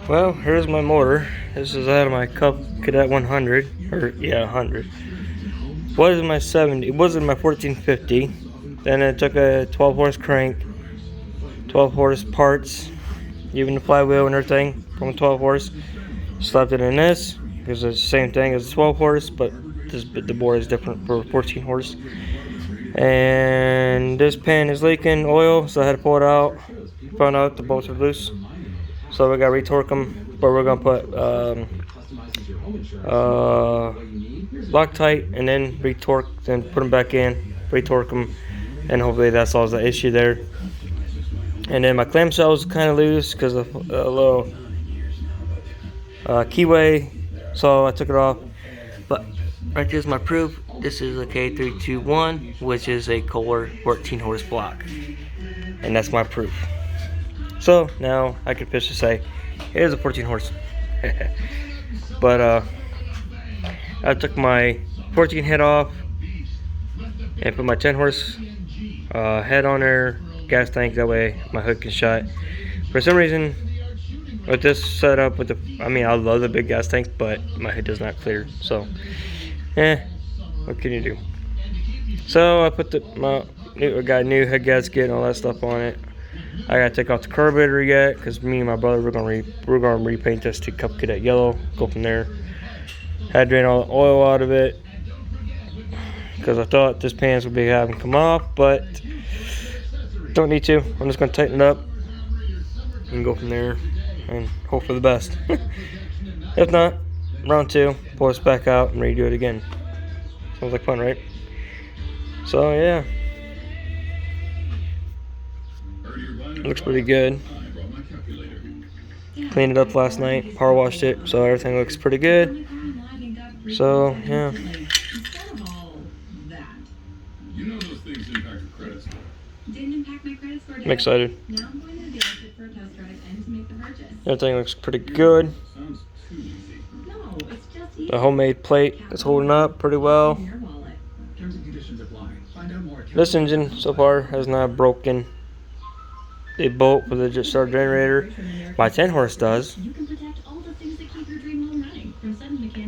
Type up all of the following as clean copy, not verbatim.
Well, here's my motor. This is out of my Cadet 100, or yeah, 100. Was my 70? It wasn't my 1450. Then I took a 12 horse crank, 12 horse parts, even the flywheel and everything from a 12 horse. Slapped it in this because it's the same thing as a 12 horse, but the bore is different for 14 horse. And this pan is leaking oil, so I had to pull it out. Found out the bolts are loose, so we got to retorque them. But we're gonna put Loctite and then retorque, then put them back in, retorque them, and hopefully that solves the issue there. And then my clamshell is kind of loose because of a little keyway, so I took it off. But right there's my proof. This is a K321, which is a Kohler 14 horse block, and that's my proof. So now I can officially say it is a 14 horse. But I took my 14 head off and put my 10 horse head on there, gas tank, that way my hood can shut. For some reason with this setup, with I love the big gas tank, but my hood does not clear, so what can you do? So I put I got a new head gasket and all that stuff on it. I gotta take off the carburetor yet, because me and my brother we're gonna repaint this to Cup Cadet yellow. Go from there. Had to drain all the oil out of it because I thought this pans would be having come off, but don't need to. I'm just gonna tighten it up and go from there and hope for the best. If not, round 2, pull this back out and redo it again. Sounds like fun, right? So yeah, looks pretty good. Cleaned it up last night, power washed it, so everything looks pretty good. So yeah, I'm excited. Everything looks pretty good. The homemade plate is holding up pretty well. This engine so far has not broken a bolt for the starter generator. My 10 horse does,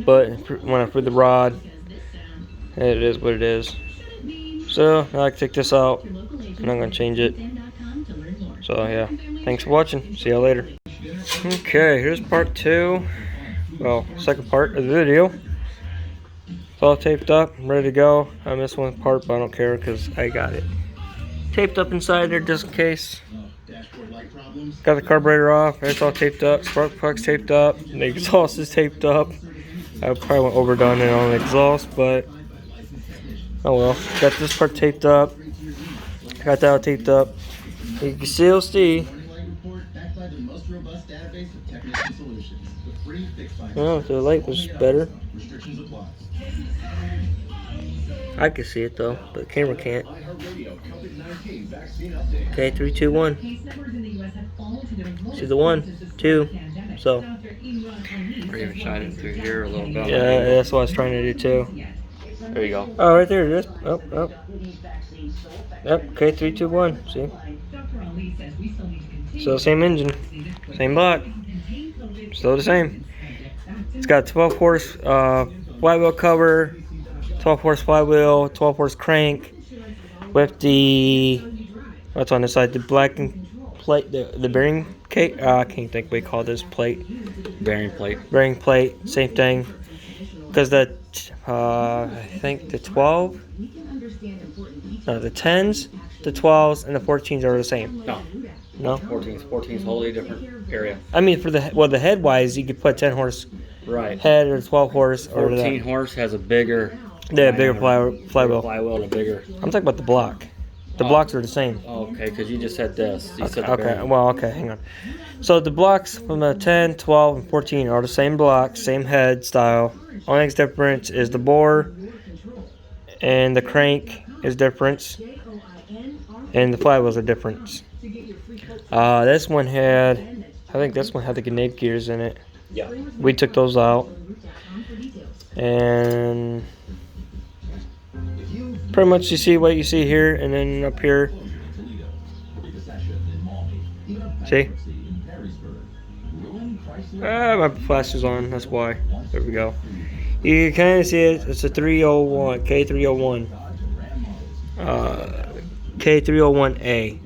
but when I put the rod, it is what it is. So now I can take this out and I'm gonna change it. So yeah, thanks for watching. See y'all later. Okay, here's part 2. Well, second part of the video. It's all taped up, ready to go. I missed one part, but I don't care because I got it taped up inside there just in case. Got the carburetor off, it's all taped up. Spark plug's taped up, the exhaust is taped up. I probably went overdone it on the exhaust, but oh well. Got this part taped up, got that all taped up. You can still see. Oh, the light was better. I can see it though, but the camera can't. Okay, 3, 2, 1. See the 1, 2. So. Or even shine it through here a little bit. Yeah, that's what I was trying to do too. There you go. Oh, right there it is. Oh, oh. Yep. Okay, 3, 2, 1. See. So same engine, same block, still the same. It's got 12 horse flywheel cover, 12 horse flywheel, 12 horse crank with the what's on the side, the black plate, the bearing cake. I can't think what we call this plate. Bearing plate. Bearing plate, same thing. Because the I think the 12, no, the 10s, the 12s, and the 14s are the same. No, No. 14's wholly different area. I mean, for the head wise, you could put 10 horse Right. head or 12 horse or 14 horse has a bigger. yeah, bigger flywheel. Flywheel and a bigger. I'm talking about the block. The blocks are the same. Oh, okay, because you just said this. You said the Okay. bearing. Well, okay. Hang on. So the blocks from the 10, 12, and 14 are the same block, same head style. Only difference is the bore and the crank is different, and the flywheels are different. This one had, I think this one had the grenade gears in it. Yeah. We took those out, and pretty much you see what you see here, and then up here. See? My flash is on, that's why. There we go. You can kind of see it. It's a 301, K301. K301A. You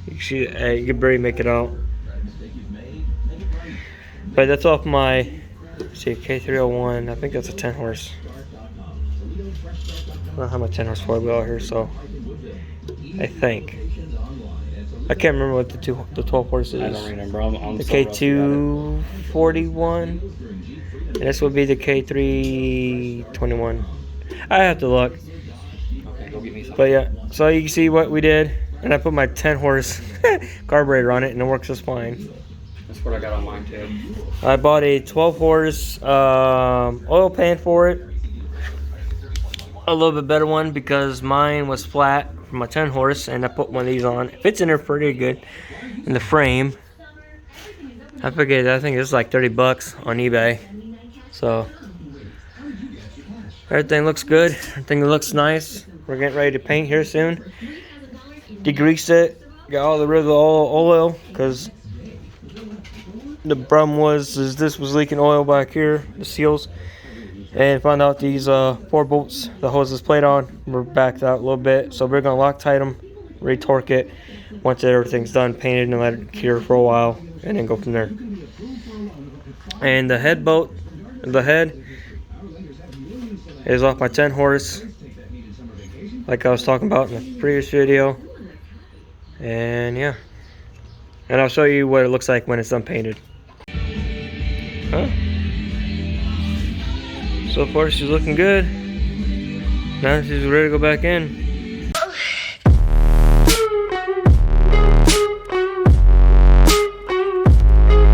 can see it, you can barely make it out. But that's off my, let's see, K301. I think that's a 10 horse. I don't have my 10 horse flywheel out here, so I think. I can't remember what the 12 horse is. I don't remember. I'm the so rusty at it. K241. And this would be the K321. I have to look. Okay, go get me some. But yeah, so you can see what we did. And I put my 10 horse carburetor on it and it works just fine. That's what I got on mine too. I bought a 12 horse oil pan for it. A little bit better one because mine was flat for my 10 horse, and I put one of these on. It fits in there pretty good in the frame. I forget, I think it's like 30 bucks on eBay. So everything looks good. Everything looks nice. We're getting ready to paint here soon. Degreased it. Got all the rid of the oil because the problem was this was leaking oil back here, the seals. And found out these 4 bolts the hose is played on were backed out a little bit, so we're gonna Loctite them, retorque it once everything's done, painted, and let it cure for a while, and then go from there. And the head bolt, the head is off my 10 horse, like I was talking about in the previous video. And yeah, and I'll show you what it looks like when it's done painted. Huh? So far she's looking good. Now she's ready to go back in.